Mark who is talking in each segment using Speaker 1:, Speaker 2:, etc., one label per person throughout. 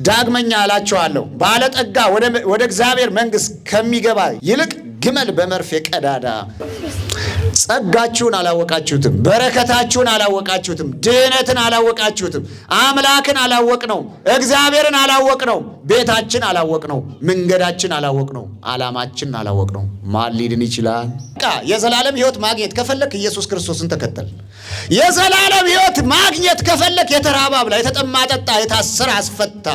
Speaker 1: ዳግመኛ አላችኋለሁ ባለጠጋ ወደ እግዚአብሔር መንግሥት ከሚገባ ይልቅ ግመል በመርፌ ቀዳዳ። ጸጋችሁን አላወቃችሁትም፣ በረከታችሁን አላወቃችሁትም፣ ድህነትን አላወቃችሁትም፣ አምላክን አላወቅነው፣ እግዚአብሔርን አላወቅነው፣ ቤታችን አላወቅነው፣ መንገዳችን አላወቅነው፣ ዓላማችን አላወቅነው። ማን ሊድን ይችላል? የዘላለም ሕይወት ማግኘት ከፈለክ ኢየሱስ ክርስቶስን ተከተል። የዘላለም ሕይወት ማግኘት ከፈለክ የተራበ አብላ፣ የተጠማ አጠጣ፣ የታሰረ አስፈታ።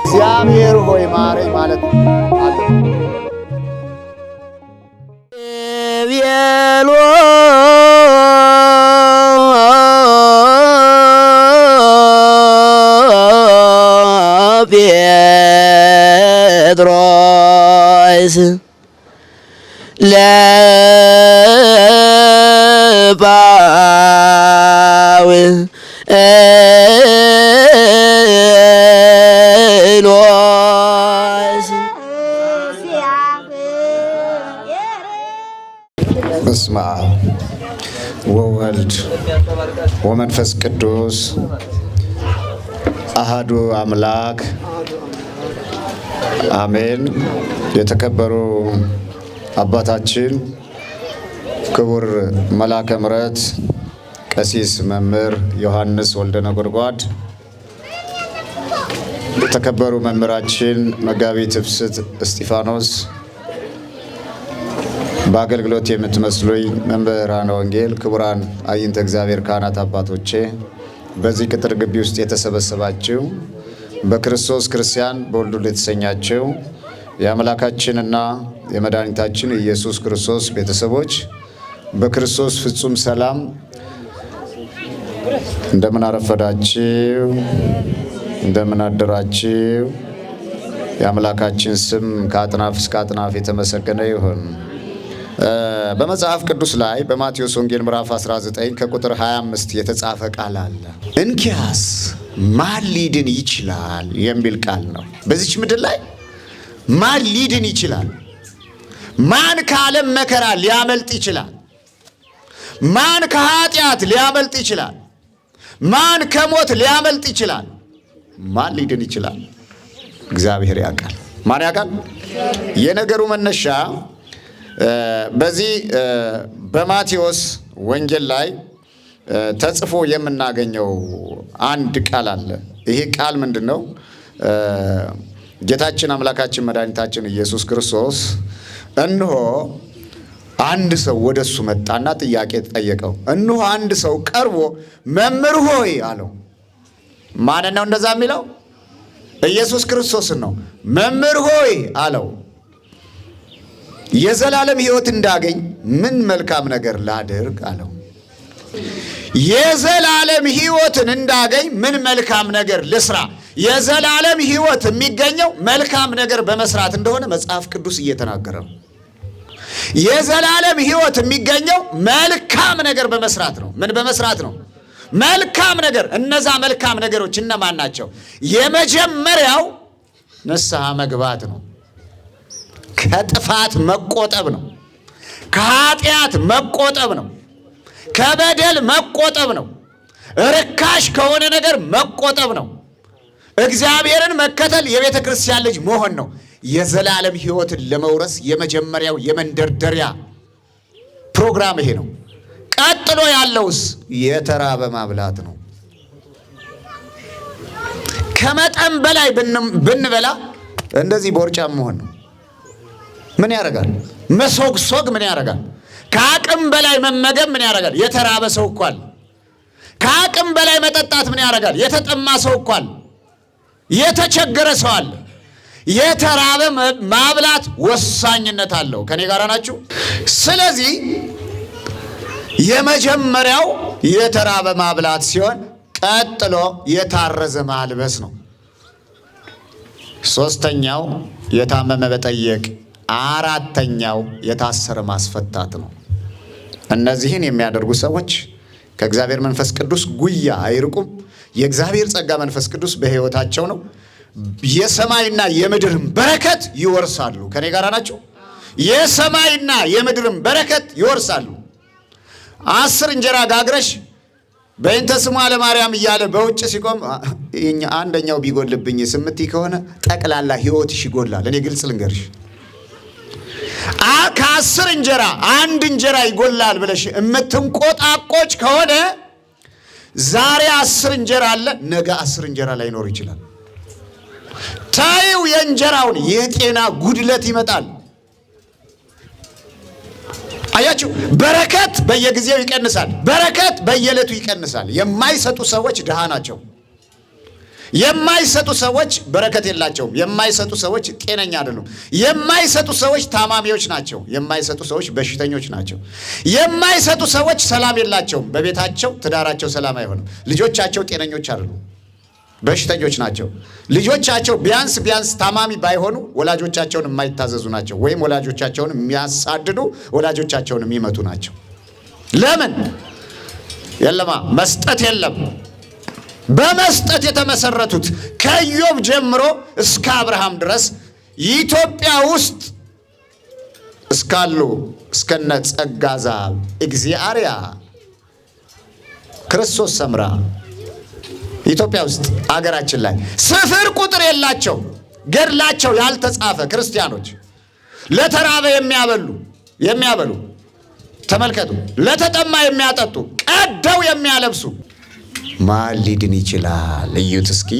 Speaker 1: እግዚአብሔር ሆይ ማረኝ ማለት አለ።
Speaker 2: ቤሎ ጴጥሮስ ለባው
Speaker 1: በስመ አብ ወወልድ ወመንፈስ ቅዱስ አሃዱ አምላክ አሜን። የተከበሩ አባታችን ክቡር መልአከ ምሕረት ቀሲስ መምህር ዮሐንስ ወልደ ነጎድጓድ፣ የተከበሩ መምህራችን መጋቢ ትፍስት እስጢፋኖስ፣ በአገልግሎት የምትመስሉኝ መምህራነ ወንጌል፣ ክቡራን አይንተ እግዚአብሔር ካህናት አባቶቼ፣ በዚህ ቅጥር ግቢ ውስጥ የተሰበሰባችሁ በክርስቶስ ክርስቲያን በወልዱ የተሰኛችሁ የአምላካችንና የመድኃኒታችን ኢየሱስ ክርስቶስ ቤተሰቦች በክርስቶስ ፍጹም ሰላም እንደምን አረፈዳችሁ? እንደምን አደራችሁ? የአምላካችን ስም ከአጥናፍ እስከ አጥናፍ የተመሰገነ ይሁን። በመጽሐፍ ቅዱስ ላይ በማቴዎስ ወንጌል ምዕራፍ 19 ከቁጥር 25 የተጻፈ ቃል አለ። እንኪያስ ማን ሊድን ይችላል የሚል ቃል ነው። በዚች ምድር ላይ ማን ሊድን ይችላል? ማን ከዓለም መከራ ሊያመልጥ ይችላል? ማን ከኃጢአት ሊያመልጥ ይችላል? ማን ከሞት ሊያመልጥ ይችላል? ማን ሊድን ይችላል? እግዚአብሔር ያውቃል። ማን ያውቃል? የነገሩ መነሻ በዚህ በማቴዎስ ወንጌል ላይ ተጽፎ የምናገኘው አንድ ቃል አለ። ይሄ ቃል ምንድነው? ጌታችን አምላካችን መድኃኒታችን ኢየሱስ ክርስቶስ እነሆ አንድ ሰው ወደሱ መጣና ጥያቄ ጠየቀው። እነሆ አንድ ሰው ቀርቦ መምህር ሆይ አለው። ማን ነው እንደዛ የሚለው? ኢየሱስ ክርስቶስን ነው። መምህር ሆይ አለው፣ የዘላለም ሕይወት እንዳገኝ ምን መልካም ነገር ላድርግ አለው። የዘላለም ሕይወትን እንዳገኝ ምን መልካም ነገር ልስራ? የዘላለም ሕይወት የሚገኘው መልካም ነገር በመስራት እንደሆነ መጽሐፍ ቅዱስ እየተናገረ ነው። የዘላለም ሕይወት የሚገኘው መልካም ነገር በመስራት ነው። ምን በመስራት ነው? መልካም ነገር። እነዛ መልካም ነገሮች እነማን ናቸው? የመጀመሪያው ንስሐ መግባት ነው። ከጥፋት መቆጠብ ነው። ከኃጢአት መቆጠብ ነው። ከበደል መቆጠብ ነው። ርካሽ ከሆነ ነገር መቆጠብ ነው። እግዚአብሔርን መከተል የቤተ ክርስቲያን ልጅ መሆን ነው። የዘላለም ሕይወትን ለመውረስ የመጀመሪያው የመንደርደሪያ ፕሮግራም ይሄ ነው። ቀጥሎ ያለውስ የተራበ ማብላት ነው። ከመጠን በላይ ብንበላ እንደዚህ ቦርጫም መሆን ነው። ምን ያደርጋል? መሶግሶግ ምን ያደርጋል? ከአቅም በላይ መመገብ ምን ያደርጋል? የተራበ ሰው እኮ አለ። ከአቅም በላይ መጠጣት ምን ያደርጋል? የተጠማ ሰው እኮ አለ። የተቸገረ ሰው አለ። የተራበ ማብላት ወሳኝነት አለው። ከኔ ጋር ናችሁ? ስለዚህ የመጀመሪያው የተራበ ማብላት ሲሆን ቀጥሎ የታረዘ ማልበስ ነው። ሶስተኛው የታመመ መጠየቅ፣ አራተኛው የታሰረ ማስፈታት ነው። እነዚህን የሚያደርጉ ሰዎች ከእግዚአብሔር መንፈስ ቅዱስ ጉያ አይርቁም። የእግዚአብሔር ጸጋ መንፈስ ቅዱስ በሕይወታቸው ነው። የሰማይና የምድርን በረከት ይወርሳሉ። ከኔ ጋር ናቸው? የሰማይና የምድርን በረከት ይወርሳሉ። 10 እንጀራ ጋግረሽ በእንተ ስሟ ለማርያም እያለ በውጭ ሲቆም አንደኛው ቢጎልብኝ ስምቲ ከሆነ ጠቅላላ ህይወትሽ ይጎላል። እኔ ግልጽ ልንገርሽ፣ ከ10 እንጀራ 1 እንጀራ ይጎላል ብለሽ እምትንቆጣቆጭ ከሆነ ዛሬ 10 እንጀራ አለ፣ ነገ 10 እንጀራ ላይኖር ይችላል። ታዩ የእንጀራውን የጤና ጉድለት ይመጣል። አያችሁ፣ በረከት በየጊዜው ይቀንሳል። በረከት በየዕለቱ ይቀንሳል። የማይሰጡ ሰዎች ድሃ ናቸው። የማይሰጡ ሰዎች በረከት የላቸውም። የማይሰጡ ሰዎች ጤነኛ አይደሉም። የማይሰጡ ሰዎች ታማሚዎች ናቸው። የማይሰጡ ሰዎች በሽተኞች ናቸው። የማይሰጡ ሰዎች ሰላም የላቸውም። በቤታቸው ትዳራቸው ሰላም አይሆንም። ልጆቻቸው ጤነኞች አይደሉም፣ በሽተኞች ናቸው። ልጆቻቸው ቢያንስ ታማሚ ባይሆኑ ወላጆቻቸውን የማይታዘዙ ናቸው፣ ወይም ወላጆቻቸውን የሚያሳድዱ፣ ወላጆቻቸውን የሚመቱ ናቸው። ለምን? የለማ መስጠት የለም። በመስጠት የተመሰረቱት ከኢዮብ ጀምሮ እስከ አብርሃም ድረስ ኢትዮጵያ ውስጥ እስካሉ እስከነ ጸጋ ዛብ እግዚአርያ ክርስቶስ ሰምራ ኢትዮጵያ ውስጥ አገራችን ላይ ስፍር ቁጥር የላቸው ገድላቸው ያልተጻፈ ክርስቲያኖች ለተራበ የሚያበሉ ተመልከቱ፣ ለተጠማ የሚያጠጡ፣ ቀደው የሚያለብሱ ማን ሊድን ይችላል? እዩት እስኪ።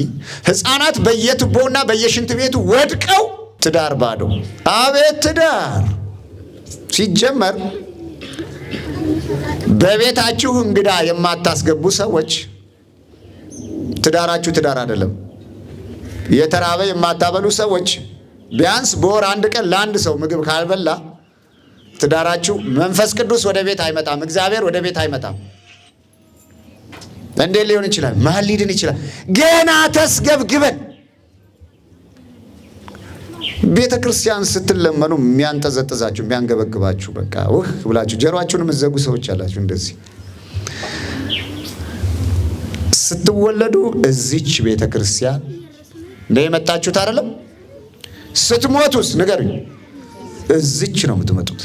Speaker 1: ሕፃናት በየቱቦና በየሽንት ቤቱ ወድቀው ትዳር ባዶ። አቤት ትዳር! ሲጀመር በቤታችሁ እንግዳ የማታስገቡ ሰዎች ትዳራችሁ ትዳር አይደለም። የተራበ የማታበሉ ሰዎች ቢያንስ በወር 1 ቀን ለአንድ ሰው ምግብ ካልበላ ትዳራችሁ መንፈስ ቅዱስ ወደ ቤት አይመጣም። እግዚአብሔር ወደ ቤት አይመጣም። እንዴት ሊሆን ይችላል? ማን ሊድን ይችላል? ገና ተስገብግበን ቤተ ክርስቲያን ስትለመኑ የሚያንጠዘጥዛችሁ የሚያንገበግባችሁ በቃ ብላችሁ ጀሮአችሁን የምትዘጉ ሰዎች አላችሁ። እንደዚህ ስትወለዱ እዚች ቤተ ክርስቲያን እንደመጣችሁት አይደለም። ስትሞቱስ ንገሩኝ፣ እዚች ነው የምትመጡት።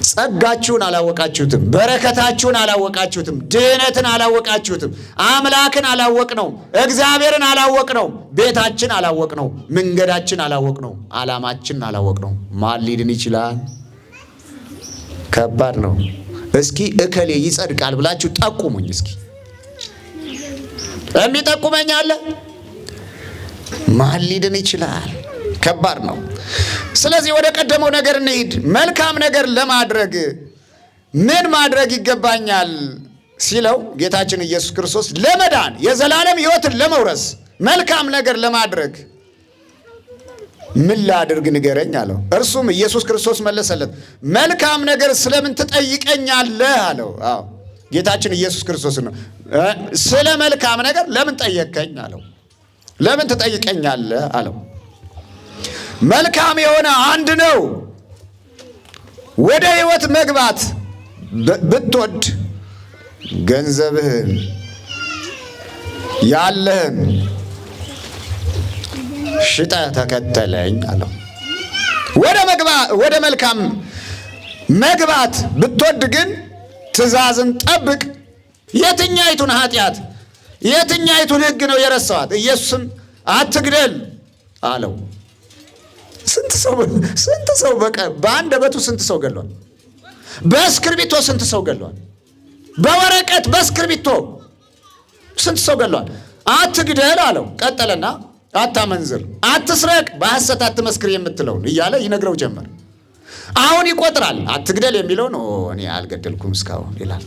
Speaker 1: ጸጋችሁን አላወቃችሁትም፣ በረከታችሁን አላወቃችሁትም፣ ድህነትን አላወቃችሁትም፣ አምላክን አላወቅነው፣ እግዚአብሔርን አላወቅነው፣ ቤታችን አላወቅነው፣ መንገዳችን አላወቅነው፣ ዓላማችን አላወቅነው። ማን ሊድን ይችላል? ከባድ ነው። እስኪ እከሌ ይጸድቃል ብላችሁ ጠቁሙኝ። እስኪ የሚጠቁመኝ አለ? ማን ሊድን ይችላል? ከባድ ነው። ስለዚህ ወደ ቀደመው ነገር እንሂድ። መልካም ነገር ለማድረግ ምን ማድረግ ይገባኛል ሲለው ጌታችን ኢየሱስ ክርስቶስ ለመዳን የዘላለም ሕይወትን ለመውረስ መልካም ነገር ለማድረግ ምን ላድርግ ንገረኝ አለው። እርሱም ኢየሱስ ክርስቶስ መለሰለት፣ መልካም ነገር ስለምን ትጠይቀኛለህ አለው። አዎ ጌታችን ኢየሱስ ክርስቶስ ነው። ስለ መልካም ነገር ለምን ጠየቀኝ አለው። ለምን ትጠይቀኛለህ አለው። መልካም የሆነ አንድ ነው። ወደ ሕይወት መግባት ብትወድ ገንዘብህን ያለህን ሽጠህ ተከተለኝ አለው። ወደ መልካም መግባት ብትወድ ግን ትእዛዝን ጠብቅ። የትኛይቱን ኃጢአት የትኛይቱን ሕግ ነው የረሳዋት? ኢየሱስም አትግደል አለው። ስንት ሰው በአንደበቱ ስንት ሰው ገሏል? በእስክርቢቶ ስንት ሰው ገሏል? በወረቀት በእስክርቢቶ ስንት ሰው ገሏል? አትግደል አለው። ቀጠለና አታመንዝር፣ አትስረቅ፣ በሐሰት አትመስክር የምትለውን እያለ ይነግረው ጀመር። አሁን ይቆጥራል። አትግደል የሚለውን እኔ አልገደልኩም እስካሁን ይላል።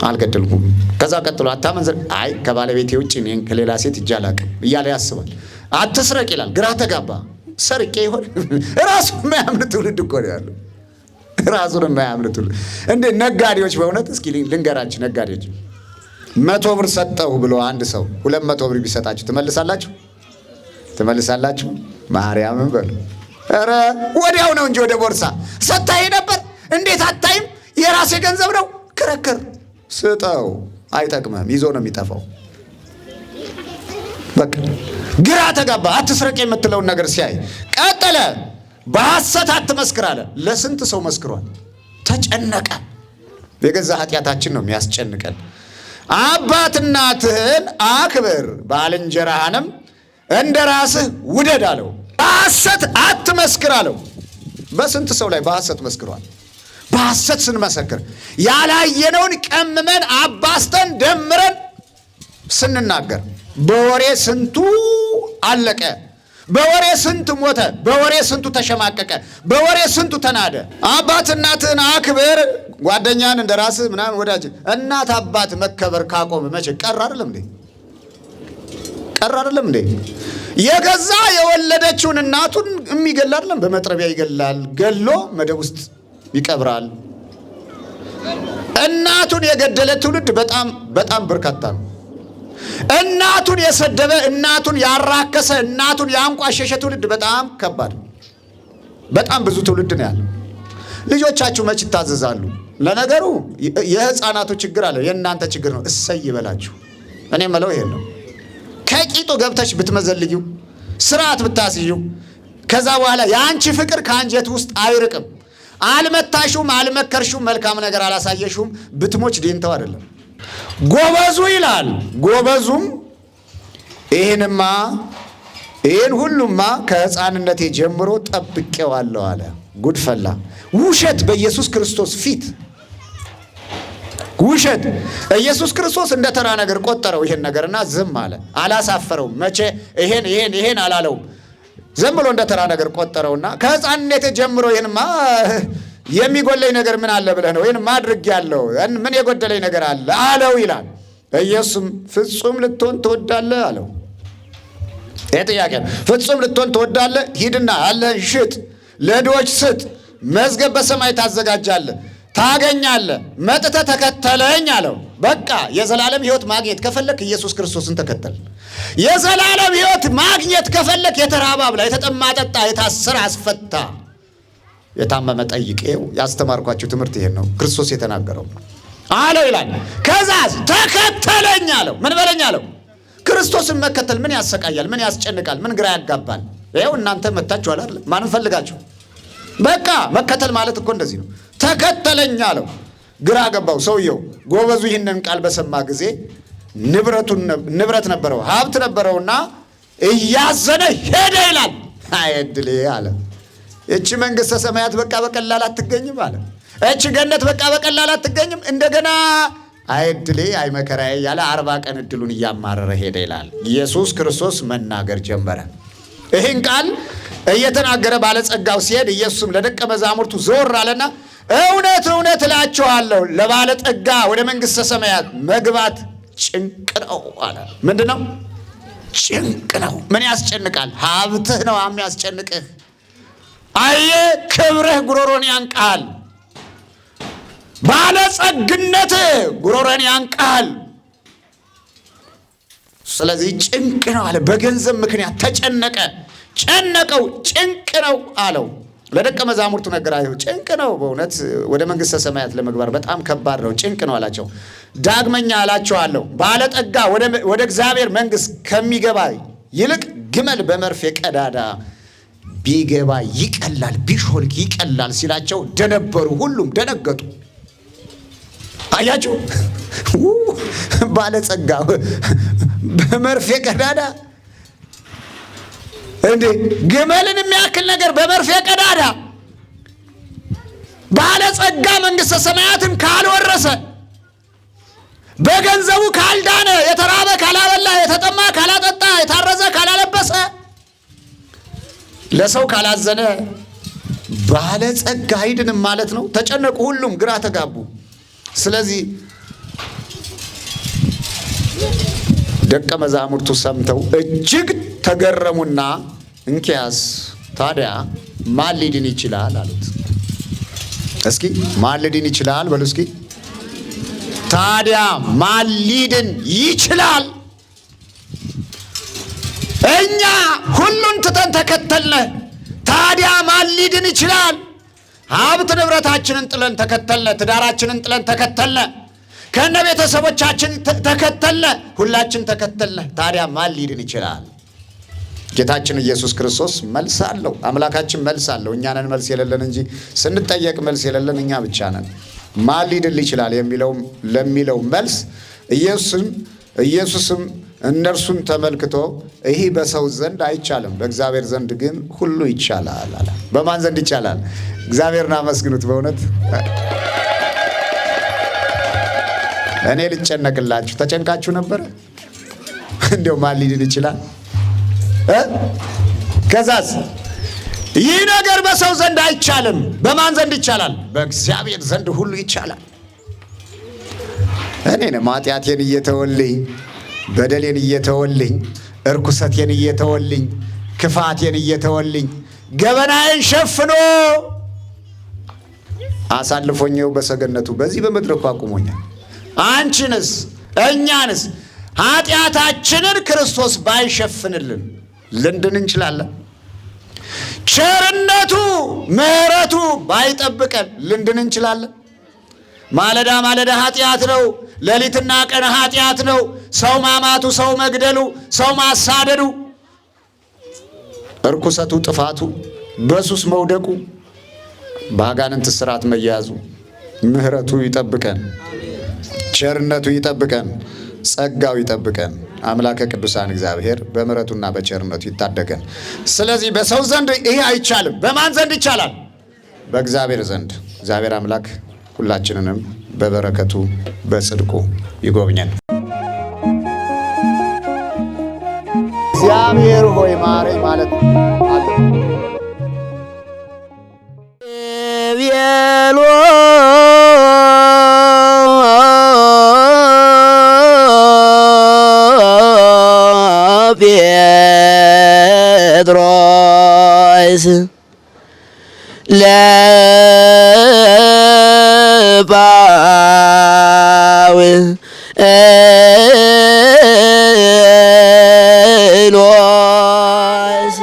Speaker 1: አልገደልኩም። ከዛ ቀጥሎ አታመንዝር፣ አይ ከባለቤቴ ውጭ እኔን ከሌላ ሴት እጅ አላውቅም እያለ ያስባል። አትስረቅ ይላል። ግራ ተጋባ። ሰርቄ ይሆን? ራሱ የማያምን ትውልድ እኮ ነው ያለው። ራሱን የማያምን ትውልድ። እንዴ ነጋዴዎች፣ በእውነት እስኪ ልንገራችሁ፣ ነጋዴዎች 100 ብር ሰጠው ብሎ አንድ ሰው 200 ብር ቢሰጣችሁ ትመልሳላችሁ? ትመልሳላችሁ? ማርያምን በሉ። ኧረ ወዲያው ነው እንጂ ወደ ቦርሳ ሰጣይ ነበር። እንዴት አታይም? የራሴ ገንዘብ ነው። ክርክር ስጠው፣ አይጠቅምም፣ ይዞ ነው የሚጠፋው። በቃ ግራ ተጋባ። አትስረቅ የምትለውን ነገር ሲያይ ቀጠለ። በሐሰት አትመስክር አለ። ለስንት ሰው መስክሯል? ተጨነቀ። የገዛ ኃጢአታችን ነው የሚያስጨንቀን። አባት እናትህን አክብር ባልንጀራህንም እንደ ራስህ ውደድ አለው። በሐሰት አትመስክር አለው። በስንት ሰው ላይ በሐሰት መስክሯል። በሐሰት ስንመሰክር ያላየነውን ቀምመን አባስተን ደምረን ስንናገር በወሬ ስንቱ አለቀ። በወሬ ስንት ሞተ። በወሬ ስንቱ ተሸማቀቀ። በወሬ ስንቱ ተናደ። አባት እናትህን አክብር፣ ጓደኛን እንደ ራስህ ምናምን ወዳጅ። እናት አባት መከበር ካቆመ መቼ ቀር አይደለም እንዴ? ቀር አይደለም እንዴ? የገዛ የወለደችውን እናቱን የሚገል አይደለም? በመጥረቢያ ይገላል፣ ገሎ መደብ ውስጥ ይቀብራል። እናቱን የገደለ ትውልድ በጣም በጣም በርካታ ነው። እናቱን የሰደበ፣ እናቱን ያራከሰ፣ እናቱን ያንቋሸሸ ትውልድ በጣም ከባድ፣ በጣም ብዙ ትውልድ ነው ያለው። ልጆቻችሁ መች ይታዘዛሉ? ለነገሩ የህፃናቱ ችግር አለ፣ የእናንተ ችግር ነው። እሰይ ይበላችሁ። እኔ የምለው ይሄን ነው። ከቂጡ ገብተሽ ብትመዘልጊው፣ ስርዓት ብታስይው፣ ከዛ በኋላ የአንቺ ፍቅር ከአንጀት ውስጥ አይርቅም። አልመታሹም፣ አልመከርሹም፣ መልካም ነገር አላሳየሹም፣ ብትሞች ዴንተው አይደለም። ጎበዙ ይላል። ጎበዙም ይህን ሁሉማ ከህፃንነቴ ጀምሮ ጠብቄዋለሁ አለ። ጉድፈላ ውሸት በኢየሱስ ክርስቶስ ፊት ውሸት። ኢየሱስ ክርስቶስ እንደ ተራ ነገር ቆጠረው ይሄን ነገርና ዝም አለ። አላሳፈረውም። መቼ ይሄን አላለውም። ዝም ብሎ እንደ ተራ ነገር ቆጠረውና ከህፃንነቴ ጀምሮ ይሄንማ የሚጎለኝ ነገር ምን አለ ብለህ ነው? ይሄን ማድረግ ያለው ምን የጎደለኝ ነገር አለ አለው ይላል። ኢየሱስም ፍጹም ልትሆን ትወዳለህ አለው። ይሄ ጥያቄ ነው። ፍጹም ልትሆን ትወዳለህ? ሂድና ያለህን ሽጥ፣ ለድሆች ስጥ፣ መዝገብ በሰማይ ታዘጋጃለህ፣ ታገኛለህ። መጥተህ ተከተለኝ አለው። በቃ የዘላለም ህይወት ማግኘት ከፈለክ ኢየሱስ ክርስቶስን ተከተል። የዘላለም ህይወት ማግኘት ከፈለክ የተራበ አብላ፣ የተጠማ አጠጣ፣ የታሰረ አስፈታ፣ የታመመ ጠይቅ። ያስተማርኳችሁ ትምህርት ይሄን ነው ክርስቶስ የተናገረው አለው ይላል። ከዛስ ተከተለኝ አለው። ምን በለኝ አለው? ክርስቶስን መከተል ምን ያሰቃያል? ምን ያስጨንቃል? ምን ግራ ያጋባል? ይኸው እናንተ መታችኋል አይደል? ማንን ፈልጋችሁ? በቃ መከተል ማለት እኮ እንደዚህ ነው። ተከተለኝ አለው። ግራ ገባው ሰውየው። ጎበዙ ይህንን ቃል በሰማ ጊዜ ንብረት ነበረው፣ ሀብት ነበረውና እያዘነ ሄደ ይላል። አይድል አለ። እቺ መንግስተ ሰማያት በቃ በቀላል አትገኝም አለ። እቺ ገነት በቃ በቀላል አትገኝም። እንደገና አይድሌ አይመከራዬ ያለ 40 ቀን እድሉን እያማረረ ሄደ ይላል። ኢየሱስ ክርስቶስ መናገር ጀመረ። ይህን ቃል እየተናገረ ባለጸጋው ሲሄድ ኢየሱስም ለደቀ መዛሙርቱ ዞር አለና እውነት እውነት እላችኋለሁ ለባለጠጋ ወደ መንግስተ ሰማያት መግባት ጭንቅ ነው አለ። ምንድን ነው ጭንቅ ነው? ምን ያስጨንቃል? ሀብትህ ነው የሚያስጨንቅህ። አየህ፣ ክብርህ ጉሮሮን ያንቃል። ባለጸግነትህ ጉሮሮን ያንቃል። ስለዚህ ጭንቅ ነው አለ። በገንዘብ ምክንያት ተጨነቀ፣ ጨነቀው፣ ጭንቅ ነው አለው። ለደቀ መዛሙርቱ ነገራቸው። ጭንቅ ነው በእውነት ወደ መንግስተ ሰማያት ለመግባት በጣም ከባድ ነው፣ ጭንቅ ነው አላቸው። ዳግመኛ አላቸዋለሁ ባለጠጋ ወደ እግዚአብሔር መንግስት ከሚገባ ይልቅ ግመል በመርፌ ቀዳዳ ቢገባ ይቀላል፣ ቢሾልክ ይቀላል ሲላቸው ደነበሩ፣ ሁሉም ደነገጡ። አያችሁ፣ ባለጸጋ በመርፌ ቀዳዳ እንዴ! ግመልን የሚያክል ነገር በመርፌ ቀዳዳ። ባለጸጋ መንግስተ ሰማያትን ካልወረሰ፣ በገንዘቡ ካልዳነ፣ የተራበ ካላበላ፣ የተጠማ ካላጠጣ፣ የታረዘ ካላለበሰ፣ ለሰው ካላዘነ ባለጸጋ አይድንም ማለት ነው። ተጨነቁ፣ ሁሉም ግራ ተጋቡ። ስለዚህ ደቀ መዛሙርቱ ሰምተው እጅግ ተገረሙና እንኪያስ ታዲያ ማን ሊድን ይችላል አሉት። እስኪ ማን ሊድን ይችላል በሉ እስኪ። ታዲያ ማን ሊድን ይችላል? እኛ ሁሉን ትተን ተከተልነ። ታዲያ ማን ሊድን ይችላል? ሀብት ንብረታችንን ጥለን ተከተልነ፣ ትዳራችንን ጥለን ተከተልነ፣ ከነ ቤተሰቦቻችን ተከተልነ፣ ሁላችን ተከተልነ። ታዲያ ማን ሊድን ይችላል? ጌታችን ኢየሱስ ክርስቶስ መልስ አለው። አምላካችን መልስ አለው። እኛ ነን መልስ የሌለን እንጂ ስንጠየቅ መልስ የሌለን እኛ ብቻ ነን። ማን ሊድል ይችላል ለሚለው መልስ ኢየሱስም እነርሱን ተመልክቶ ይህ በሰው ዘንድ አይቻልም፣ በእግዚአብሔር ዘንድ ግን ሁሉ ይቻላል አለ። በማን ዘንድ ይቻላል? እግዚአብሔርን አመስግኑት። በእውነት እኔ ልጨነቅላችሁ ተጨንቃችሁ ነበር። እንደው ማን ሊድን ይችላል? ከዛስ ይህ ነገር በሰው ዘንድ አይቻልም፣ በማን ዘንድ ይቻላል? በእግዚአብሔር ዘንድ ሁሉ ይቻላል። እኔንም ኃጢአቴን እየተወልኝ፣ በደሌን እየተወልኝ፣ እርኩሰቴን እየተወልኝ፣ ክፋቴን እየተወልኝ፣ ገበናዬን ሸፍኖ አሳልፎኛው በሰገነቱ በዚህ በመድረኩ አቁሞኛል። አንቺንስ እኛንስ ኃጢአታችንን ክርስቶስ ባይሸፍንልን ልንድን እንችላለን? ቸርነቱ ምሕረቱ ባይጠብቀን ልንድን እንችላለን? ማለዳ ማለዳ ኃጢአት ነው፣ ሌሊትና ቀን ኃጢአት ነው። ሰው ማማቱ፣ ሰው መግደሉ፣ ሰው ማሳደዱ፣ እርኩሰቱ፣ ጥፋቱ፣ በሱስ መውደቁ፣ በአጋንንት ስርዓት መያዙ። ምሕረቱ ይጠብቀን፣ ቸርነቱ ይጠብቀን፣ ጸጋው ይጠብቀን። አምላከ ቅዱሳን እግዚአብሔር በምሕረቱና በቸርነቱ ይታደገን። ስለዚህ በሰው ዘንድ ይሄ አይቻልም። በማን ዘንድ ይቻላል? በእግዚአብሔር ዘንድ። እግዚአብሔር አምላክ ሁላችንንም በበረከቱ በጽድቁ ይጎብኘን። እግዚአብሔር ሆይ ማረኝ ማለት አለ።
Speaker 2: ጴጥሮስ ለጳውሎስ